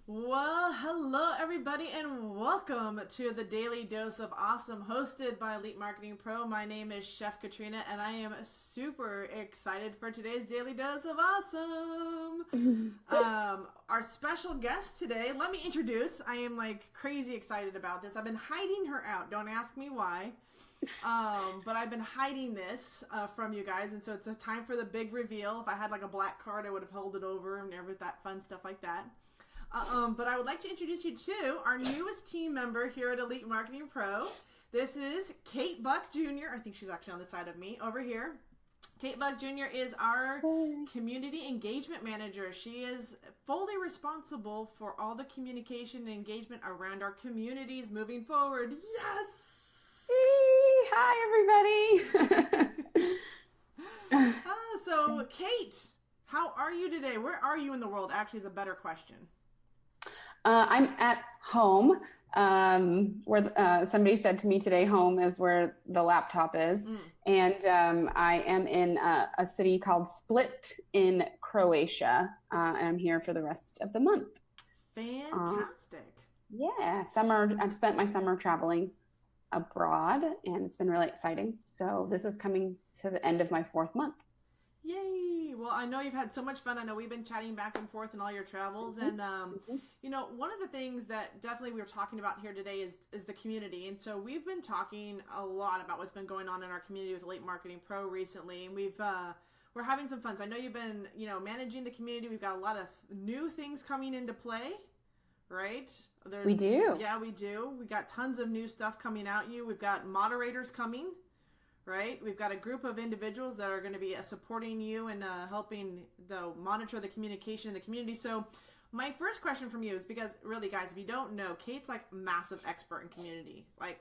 Well, hello everybody, and welcome to the Daily Dose of Awesome, hosted by Elite Marketing Pro. My name is Chef Katrina, and I am super excited for today's Daily Dose of Awesome. Our special guest today, let me introduce. I am like crazy excited about this. I've been hiding her out. Don't ask me why. But I've been hiding this from you guys, and so it's a time for the big reveal. If I had like a black card, I would have held it over and everything, that fun stuff like that. But I would like to introduce you to our newest team member here at Elite Marketing Pro. This is Kate Buck Jr. I think she's actually on the side of me over here. Kate Buck Jr. is our community engagement manager. She is fully responsible for all the communication and engagement around our communities moving forward. Yes! Hi, everybody. So, Kate, how are you today? Where are you in the world? Actually, is a better question. I'm at home, where somebody said to me today, home is where the laptop is. And I am in a city called Split in Croatia. And I'm here for the rest of the month. Fantastic. Yeah, I've spent my summer traveling abroad, and it's been really exciting. So this is coming to the end of my 4th month. Yay! Well, I know you've had so much fun. I know we've been chatting back and forth in all your travels, and you know, one of the things that definitely we were talking about here today is the community. And so we've been talking a lot about what's been going on in our community with Elite Marketing Pro recently, and we're having some fun. So I know you've been managing the community. We've got a lot of new things coming into play, right? We do. Yeah, we do. We got tons of new stuff coming at you. We've got moderators coming. Right? We've got a group of individuals that are going to be supporting you and helping monitor the communication in the community. So my first question from you is, because really, guys, if you don't know, Kate's like massive expert in community. Like,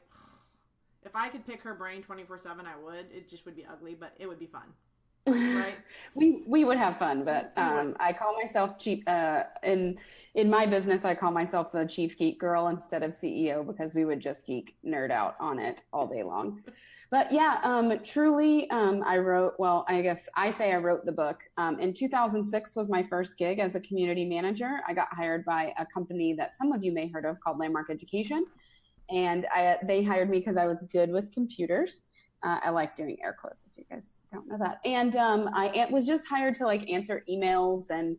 if I could pick her brain 24/7, I would. It just would be ugly, but it would be fun. Right? we would have fun, but I call myself chief in my business. I call myself the chief geek girl instead of CEO, because we would just nerd out on it all day long. But yeah, truly, I wrote the book. In 2006 was my first gig as a community manager. I got hired by a company that some of you may heard of called Landmark Education. And they hired me because I was good with computers. I like doing air quotes if you guys don't know that. And I was just hired to answer emails and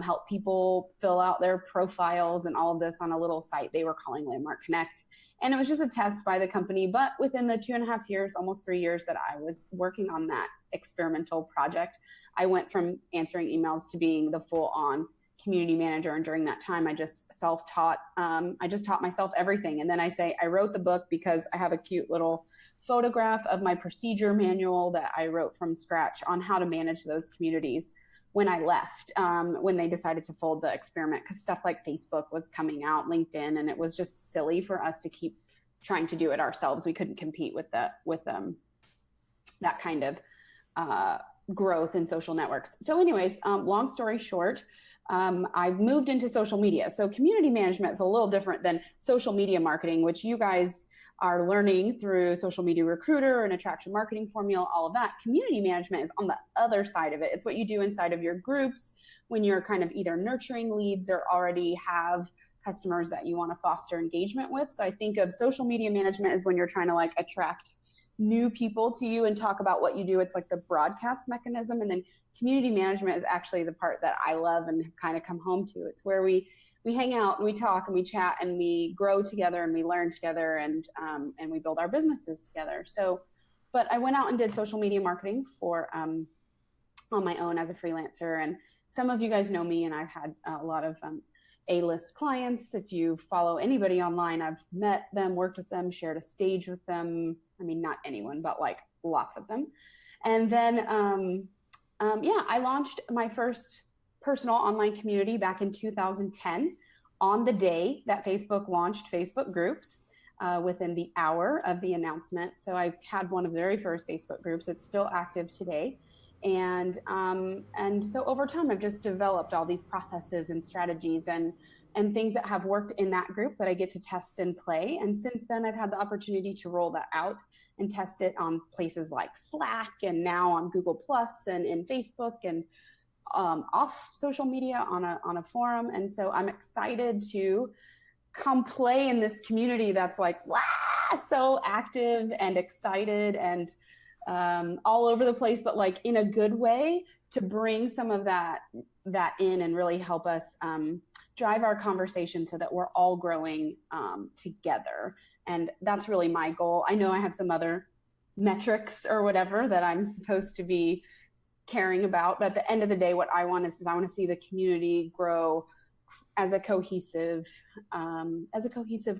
help people fill out their profiles and all of this on a little site they were calling Landmark Connect. And it was just a test by the company. But within the 2.5 years, almost 3 years that I was working on that experimental project, I went from answering emails to being the full-on community manager. And during that time, I just self-taught. I just taught myself everything. And then I wrote the book because I have a cute little photograph of my procedure manual that I wrote from scratch on how to manage those communities when I left, when they decided to fold the experiment, because stuff like Facebook was coming out, LinkedIn, and it was just silly for us to keep trying to do it ourselves. We couldn't compete with that kind of growth in social networks. So anyways, long story short, I moved into social media. So community management is a little different than social media marketing, which you guys are learning through Social Media Recruiter and Attraction Marketing Formula, all of that. Community management is on the other side of it. It's what you do inside of your groups when you're kind of either nurturing leads or already have customers that you want to foster engagement with. So I think of social media management as when you're trying to attract new people to you and talk about what you do. It's like the broadcast mechanism. And then community management is actually the part that I love and kind of come home to. It's where we hang out and we talk and we chat and we grow together and we learn together and we build our businesses together. So, but I went out and did social media marketing on my own as a freelancer. And some of you guys know me, and I've had a lot of A-list clients. If you follow anybody online, I've met them, worked with them, shared a stage with them. I mean, not anyone, but lots of them. And then, I launched my first personal online community back in 2010 on the day that Facebook launched Facebook groups, within the hour of the announcement. So I had one of the very first Facebook groups. It's still active today. And so over time, I've just developed all these processes and strategies and things that have worked in that group that I get to test and play. And since then, I've had the opportunity to roll that out and test it on places like Slack and now on Google Plus and in Facebook and off social media on a forum. And so I'm excited to come play in this community that's like, wow, so active and excited and all over the place, but like in a good way, to bring some of that in and really help us drive our conversation so that we're all growing together. And that's really my goal. I know I have some other metrics or whatever that I'm supposed to be caring about, but at the end of the day, what I want is I want to see the community grow as a cohesive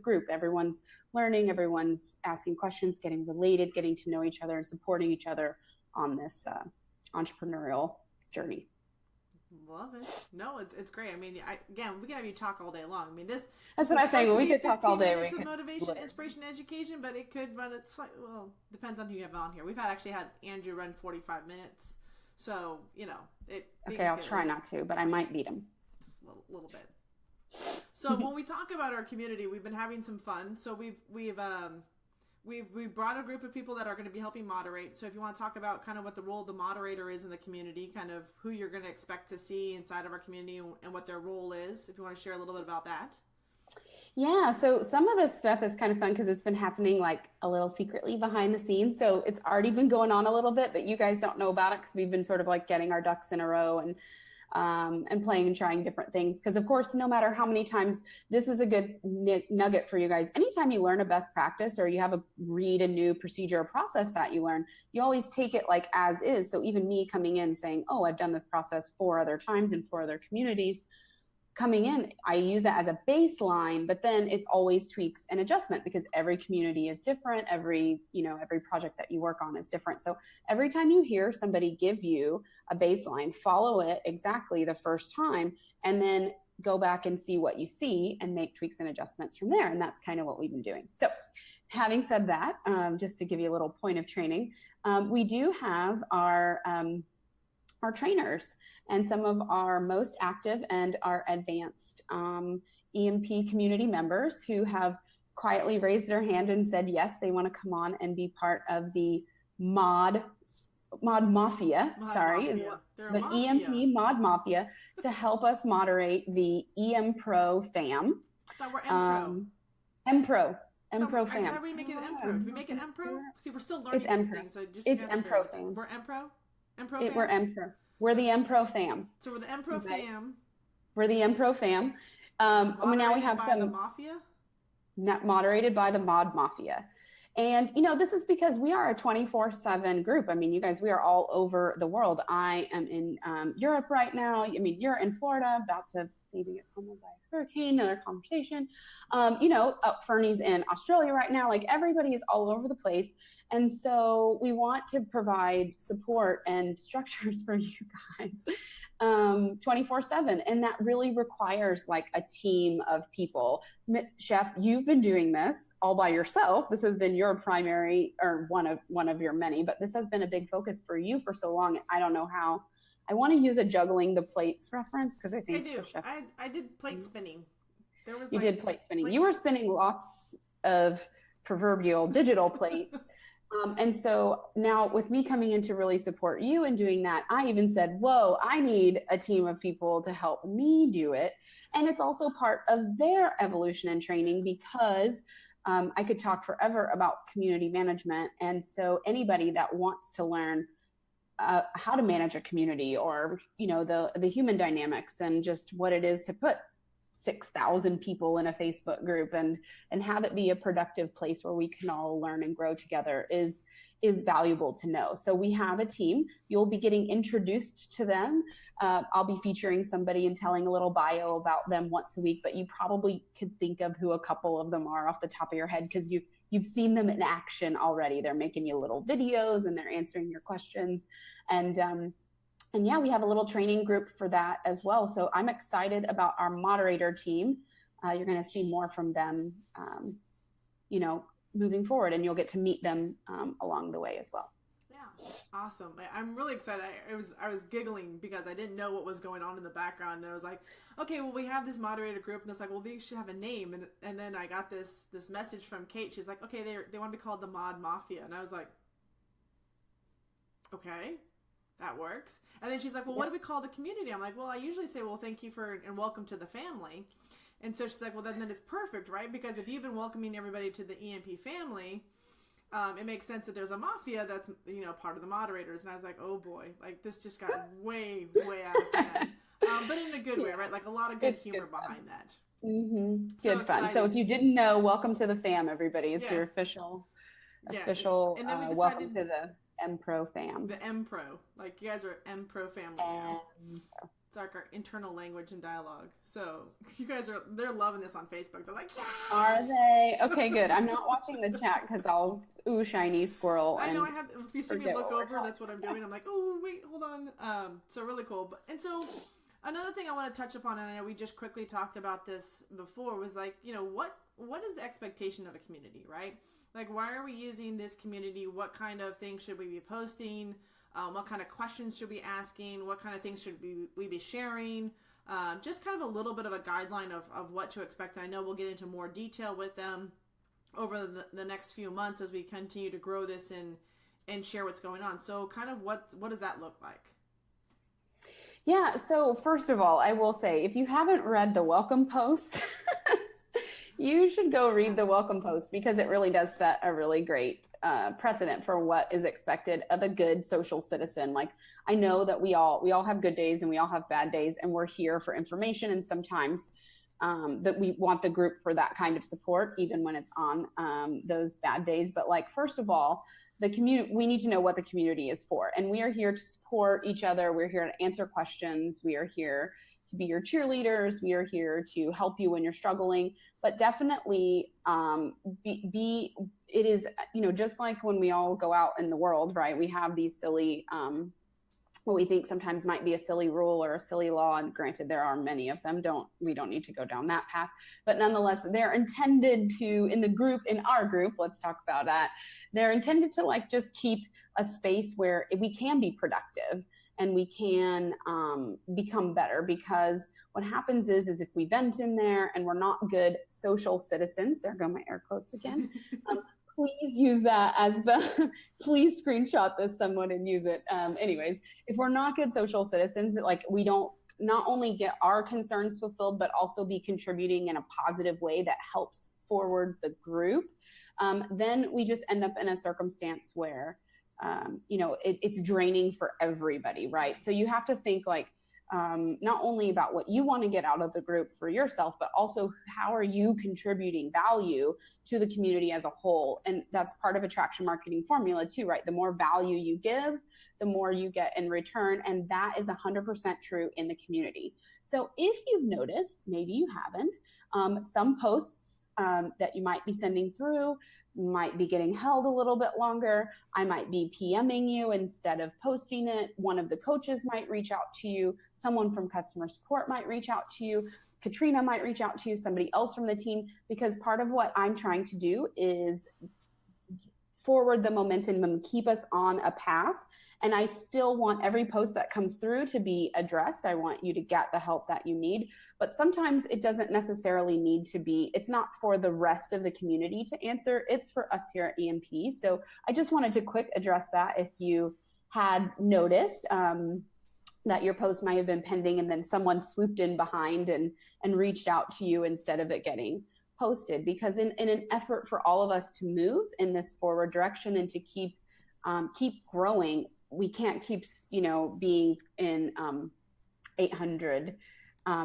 group. Everyone's learning, everyone's asking questions, getting related, getting to know each other, and supporting each other on this entrepreneurial journey. Love it. No, it's great. I mean, again, we can have you talk all day long. I mean, that's what I'm saying. We could talk all day. It's of motivation, inspiration, education, but it could run. It's like, well, depends on who you have on here. We've actually had Andrew run 45 minutes, so it. Okay, I'll try not to, but I might beat him just a little bit. So when we talk about our community, we've been having some fun. So we've brought a group of people that are going to be helping moderate. So if you want to talk about kind of what the role of the moderator is in the community, kind of who you're going to expect to see inside of our community and what their role is, if you want to share a little bit about that. Yeah, so some of this stuff is kind of fun because it's been happening like a little secretly behind the scenes. So it's already been going on a little bit, but you guys don't know about it because we've been sort of like getting our ducks in a row and playing and trying different things. Because of course, no matter how many times, this is a good nugget for you guys. Anytime you learn a best practice or you have read a new procedure or process that you learn, you always take it like as is. So even me coming in saying, oh, I've done this process 4 other times in 4 other communities, coming in, I use that as a baseline, but then it's always tweaks and adjustment because every community is different. Every project that you work on is different. So every time you hear somebody give you a baseline, follow it exactly the first time, and then go back and see what you see and make tweaks and adjustments from there. And that's kind of what we've been doing. So having said that, just to give you a little point of training, we do have our trainers and some of our most active and our advanced EMP community members who have quietly raised their hand and said, yes, they want to come on and be part of the mod mafia. The EMP mod mafia to help us moderate the EM Pro fam. I thought we're M Pro fam. How do we make it M Pro? Do we make it M Pro? See, we're still learning these things. So it's M Pro fam. We're M Pro? M Pro fam? We're M Pro. We're the M Pro fam. So we're the M Pro fam. We're the M Pro fam. Now we have some the mafia? Moderated by the mod mafia. And, this is because we are a 24/7 group. I mean, you guys, we are all over the world. I am in Europe right now. I mean, you're in Florida, about to maybe get home by a hurricane, another conversation. Fernie's in Australia right now. Like, everybody is all over the place. And so we want to provide support and structures for you guys 24/7. And that really requires like a team of people. Chef, you've been doing this all by yourself. This has been your primary, or one of your many, but this has been a big focus for you for so long. I don't know how. I want to use a juggling the plates reference because I think I did plate spinning. You did plate spinning. You were spinning lots of proverbial digital plates. And so now with me coming in to really support you and doing that, I even said, whoa, I need a team of people to help me do it. And it's also part of their evolution and training because I could talk forever about community management. And so anybody that wants to learn how to manage a community or, the human dynamics and just what it is to put 6,000 people in a Facebook group and have it be a productive place where we can all learn and grow together is valuable to know. So we have a team. You'll be getting introduced to them. I'll be featuring somebody and telling a little bio about them once a week, but you probably could think of who a couple of them are off the top of your head because you've seen them in action already. They're making you little videos and they're answering your questions. And yeah, we have a little training group for that as well. So I'm excited about our moderator team. You're going to see more from them, moving forward, and you'll get to meet them along the way as well. Yeah, awesome. I'm really excited. I was giggling because I didn't know what was going on in the background. And I was like, okay, well, we have this moderator group, and it's like, well, they should have a name. And then I got this message from Kate. She's like, okay, they want to be called the Mod Mafia, and I was like, okay. That works. And then she's like, well, what do we call the community? I'm like, well, I usually say, well, thank you for and welcome to the family. And so she's like, well, then it's perfect, right? Because if you've been welcoming everybody to the EMP family, it makes sense that there's a mafia that's, part of the moderators. And I was like, oh boy, like this just got way, way out of hand. But in a good way, right? Like a lot of good humor behind that. Mm-hmm. Good fun. So if you didn't know, welcome to the fam, everybody. It's your official, and then we decided, welcome to the M-Pro fam. The M-Pro. Like you guys are M-Pro family now. It's like our internal language and dialogue. So you guys they're loving this on Facebook. They're like, yes! Are they? Okay, good. I'm not watching the chat because shiny squirrel. I know I have, if you see me look over, that's what I'm doing. I'm like, oh, wait, hold on. So really cool. And so another thing I want to touch upon, and I know we just quickly talked about this before, was like, what is the expectation of a community, right? Like, why are we using this community? What kind of things should we be posting? What kind of questions should we be asking? What kind of things should we be sharing? Just kind of a little bit of a guideline of what to expect. And I know we'll get into more detail with them over the next few months as we continue to grow this and share what's going on. So kind of what does that look like? Yeah. So first of all, I will say, if you haven't read the welcome post, you should go read the welcome post because it really does set a really great precedent for what is expected of a good social citizen. Like, I know that we all have good days and we all have bad days, and we're here for information. And sometimes that we want the group for that kind of support, even when it's on those bad days. But like, first of all, the community, we need to know what the community is for. And we are here to support each other. We're here to answer questions. We are here to be your cheerleaders. We are here to help you when you're struggling, but definitely it is, just like when we all go out in the world, right? We have these silly, what we think sometimes might be a silly rule or a silly law. And granted, there are many of them. We don't need to go down that path, but nonetheless, they're intended to, in our group, let's talk about that. They're intended to like just keep a space where we can be productive and we can become better, because what happens is if we vent in there and we're not good social citizens, there go my air quotes again, please use that as please screenshot this someone and use it. Anyways, if we're not good social citizens, like we don't not only get our concerns fulfilled, but also be contributing in a positive way that helps forward the group, then we just end up in a circumstance where it's draining for everybody, right? So you have to think like, not only about what you want to get out of the group for yourself, but also how are you contributing value to the community as a whole? And that's part of attraction marketing formula too, right? The more value you give, the more you get in return. And that is 100% true in the community. So if you've noticed, maybe you haven't, some posts that you might be sending through might be getting held a little bit longer. I might be PMing you instead of posting it. One of the coaches might reach out to you. Someone from customer support might reach out to you. Katrina might reach out to you, somebody else from the team, because part of what I'm trying to do is forward the momentum and keep us on a path. And I still want every post that comes through to be addressed. I want you to get the help that you need, but sometimes it doesn't necessarily need to be, it's not for the rest of the community to answer. It's for us here at EMP. So I just wanted to quick address that. If you had noticed that your post might have been pending and then someone swooped in behind and reached out to you instead of it getting posted, because in an effort for all of us to move in this forward direction and to keep growing, we can't keep, being in 800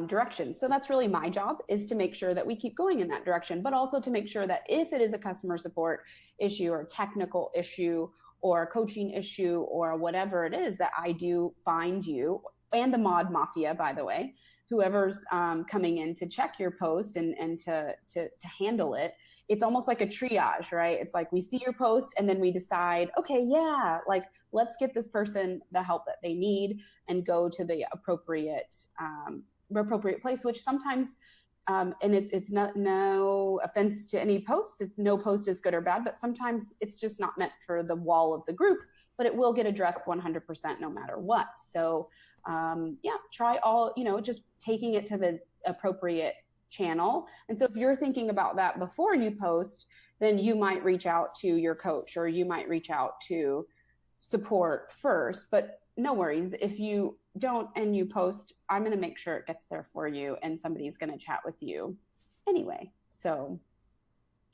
directions. So that's really my job, is to make sure that we keep going in that direction, but also to make sure that if it is a customer support issue or technical issue or a coaching issue or whatever it is, that I do find you and the mod mafia, by the way, whoever's coming in to check your post and to handle it. It's almost like a triage, right? It's like we see your post and then we decide, okay, yeah, like let's get this person the help that they need and go to the appropriate place, which sometimes, and it's not, no offense to any post, it's no post is good or bad, but sometimes it's just not meant for the wall of the group, but it will get addressed 100% no matter what. So try all, just taking it to the appropriate channel. And so if you're thinking about that before you post, then you might reach out to your coach or you might reach out to support first. But no worries. If you don't and you post, I'm going to make sure it gets there for you and somebody's going to chat with you anyway. So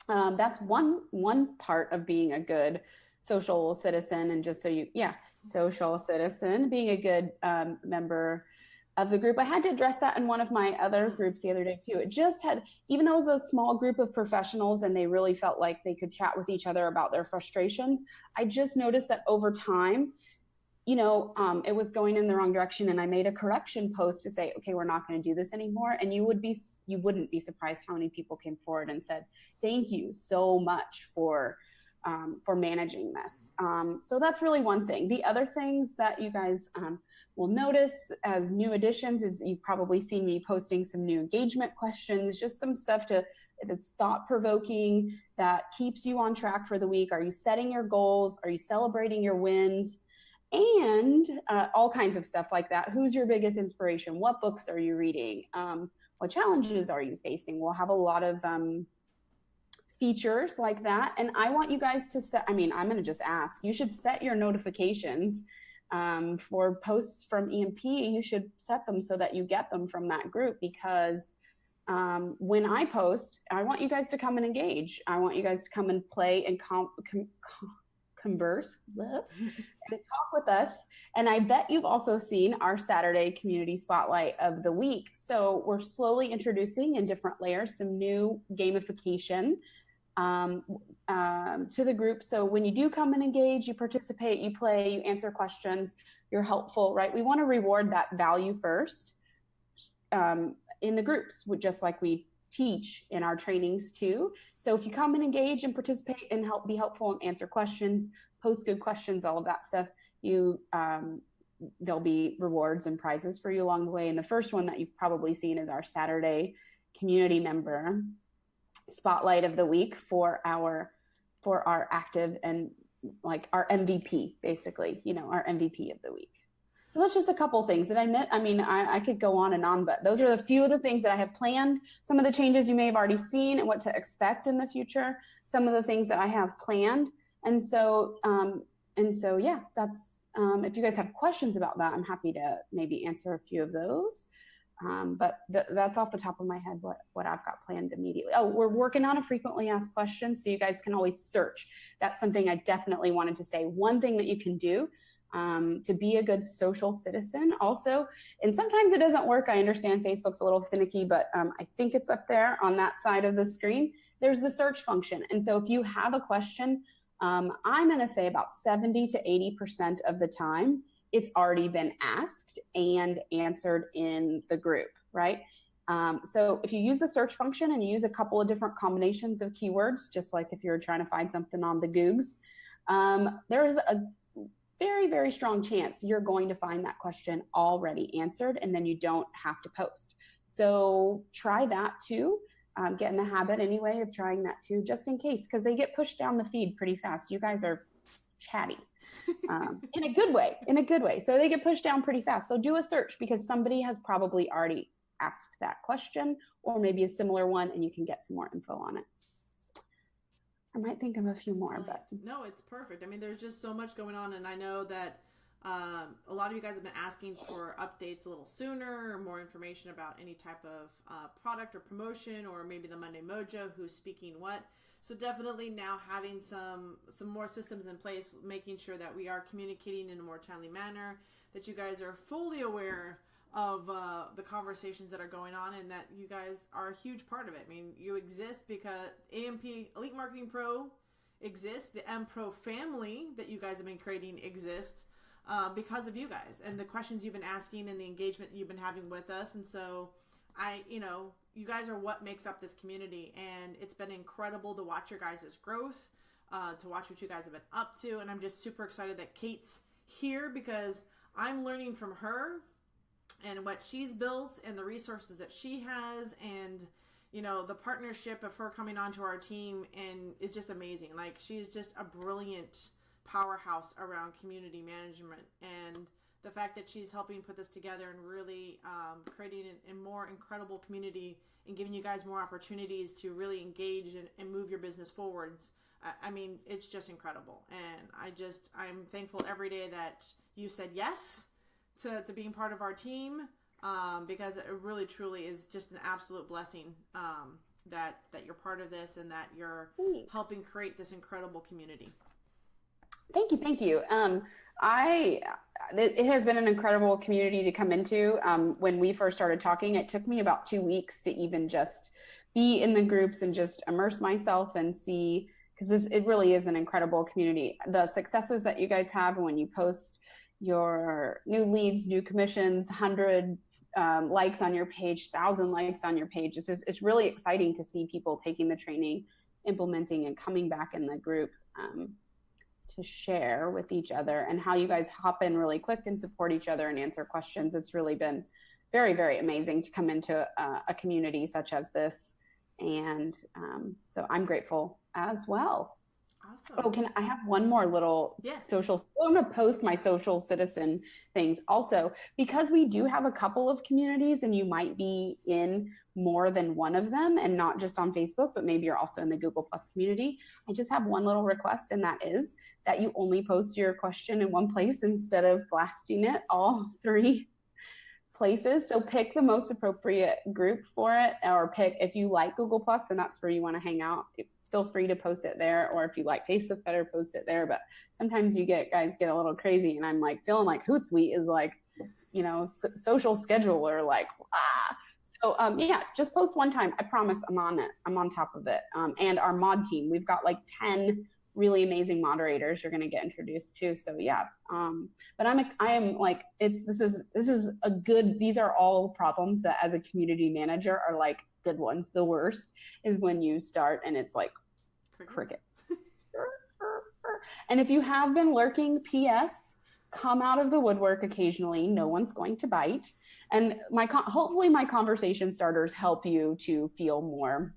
that's one part of being a good social citizen. And just so you, yeah, social citizen, being a good member of the group. I had to address that in one of my other groups the other day too. It just had, even though it was a small group of professionals and they really felt like they could chat with each other about their frustrations, I just noticed that over time, it was going in the wrong direction, and I made a correction post to say, okay, we're not going to do this anymore. And you wouldn't be surprised how many people came forward and said, thank you so much for managing this. So that's really one thing. The other things that you guys will notice as new additions is you've probably seen me posting some new engagement questions, just some stuff if it's thought-provoking, that keeps you on track for the week. Are you setting your goals? Are you celebrating your wins? And all kinds of stuff like that. Who's your biggest inspiration? What books are you reading? What challenges are you facing? We'll have a lot of features like that. And I want you guys to set, I'm going to just ask, you should set your notifications for posts from EMP. You should set them so that you get them from that group, because when I post, I want you guys to come and engage. I want you guys to come and play and converse and talk with us. And I bet you've also seen our Saturday community spotlight of the week. So we're slowly introducing in different layers some new gamification to the group. So when you do come and engage, you participate, you play, you answer questions, you're helpful, right? We want to reward that value first in the groups, just like we teach in our trainings too. So if you come and engage and participate and be helpful and answer questions, post good questions, all of that stuff, there'll be rewards and prizes for you along the way. And the first one that you've probably seen is our Saturday community member spotlight of the week for our active and like our MVP, basically, our MVP of the week. So that's just a couple things that I could go on and on, but those are a few of the things that I have planned. Some of the changes you may have already seen and what to expect in the future. Some of the things that I have planned. And so yeah, that's, if you guys have questions about that, I'm happy to maybe answer a few of those. But that's off the top of my head, what I've got planned immediately. Oh, we're working on a frequently asked questions, so you guys can always search. That's something I definitely wanted to say. One thing that you can do to be a good social citizen also, and sometimes it doesn't work. I understand Facebook's a little finicky, but I think it's up there on that side of the screen. There's the search function. And so if you have a question, I'm going to say about 70 to 80% of the time, it's already been asked and answered in the group, right? So if you use the search function and you use a couple of different combinations of keywords, just like if you're trying to find something on the Googs, there's a very, very strong chance you're going to find that question already answered, and then you don't have to post. So try that too. Get in the habit anyway of trying that too, just in case, because they get pushed down the feed pretty fast. You guys are chatty. In a good way. So they get pushed down pretty fast. So do a search, because somebody has probably already asked that question, or maybe a similar one, and you can get some more info on it. I might think of a few more, but no, it's perfect. I mean, there's just so much going on, and I know that a lot of you guys have been asking for updates a little sooner, or more information about any type of product or promotion, or maybe the Monday Mojo, who's speaking what. So definitely now having some more systems in place, making sure that we are communicating in a more timely manner, that you guys are fully aware of the conversations that are going on, and that you guys are a huge part of it. I mean, you exist because AMP, Elite Marketing Pro, exists. The M Pro family that you guys have been creating exists because of you guys and the questions you've been asking and the engagement you've been having with us. And so you guys are what makes up this community, and it's been incredible to watch your guys' growth, to watch what you guys have been up to. And I'm just super excited that Kate's here, because I'm learning from her and what she's built and the resources that she has, and the partnership of her coming onto our team and is just amazing. Like, she's just a brilliant powerhouse around community management, and the fact that she's helping put this together and really creating a more incredible community and giving you guys more opportunities to really engage and move your business forwards. I mean, it's just incredible. And I'm thankful every day that you said yes to being part of our team, because it really, truly is just an absolute blessing that you're part of this and that you're helping create this incredible community. Thank you. It has been an incredible community to come into. When we first started talking, it took me about 2 weeks to even just be in the groups and just immerse myself and see, because it really is an incredible community. The successes that you guys have when you post your new leads, new commissions, 100 likes on your page, 1,000 likes on your page. It's really exciting to see people taking the training, implementing, and coming back in the group to share with each other, and how you guys hop in really quick and support each other and answer questions. It's really been very, very amazing to come into a community such as this. And so I'm grateful as well. Awesome. Oh, I have one more little social? I'm going to post my social citizen things also, because we do have a couple of communities and you might be in more than one of them, and not just on Facebook, but maybe you're also in the Google Plus community. I just have one little request, and that is that you only post your question in one place instead of blasting it all 3 places. So pick the most appropriate group for it, or pick, if you like Google Plus and that's where you want to hang out, feel free to post it there. Or if you like Facebook better, post it there. But sometimes guys get a little crazy, and I'm like feeling like Hootsuite is like, social scheduler, like, So just post one time. I promise I'm on it. I'm on top of it. And our mod team, we've got like 10 really amazing moderators you're going to get introduced to. So yeah. But I am like, this is a good, these are all problems that as a community manager are like good ones. The worst is when you start and it's like crickets. And if you have been lurking, PS, come out of the woodwork occasionally. No one's going to bite. And hopefully my conversation starters help you to feel more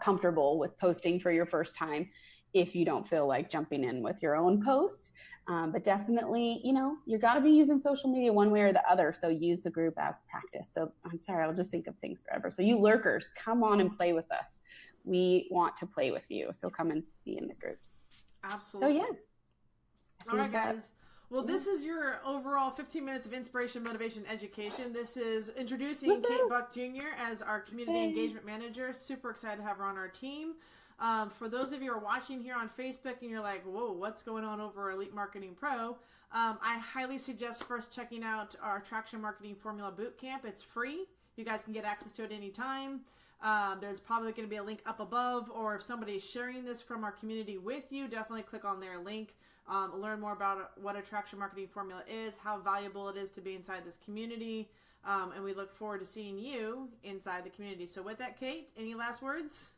comfortable with posting for your first time, if you don't feel like jumping in with your own post. But definitely, you got to be using social media one way or the other. So use the group as practice. So I'm sorry, I'll just think of things forever. So you lurkers, come on and play with us. We want to play with you. So come and be in the groups. Absolutely. So yeah. All right, guys. Well, this is your overall 15 minutes of inspiration, motivation, education. This is introducing Kate Buck Jr. as our community engagement manager. Super excited to have her on our team. For those of you who are watching here on Facebook and you're like, whoa, what's going on over Elite Marketing Pro? I highly suggest first checking out our Attraction Marketing Formula Bootcamp. It's free. You guys can get access to it anytime. There's probably going to be a link up above, or if somebody's sharing this from our community with you, definitely click on their link. Learn more about what Attraction Marketing Formula is, how valuable it is to be inside this community, and we look forward to seeing you inside the community. So with that, Kate, any last words?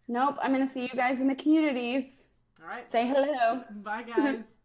Nope. I'm going to see you guys in the communities. All right. Say hello. Bye, guys.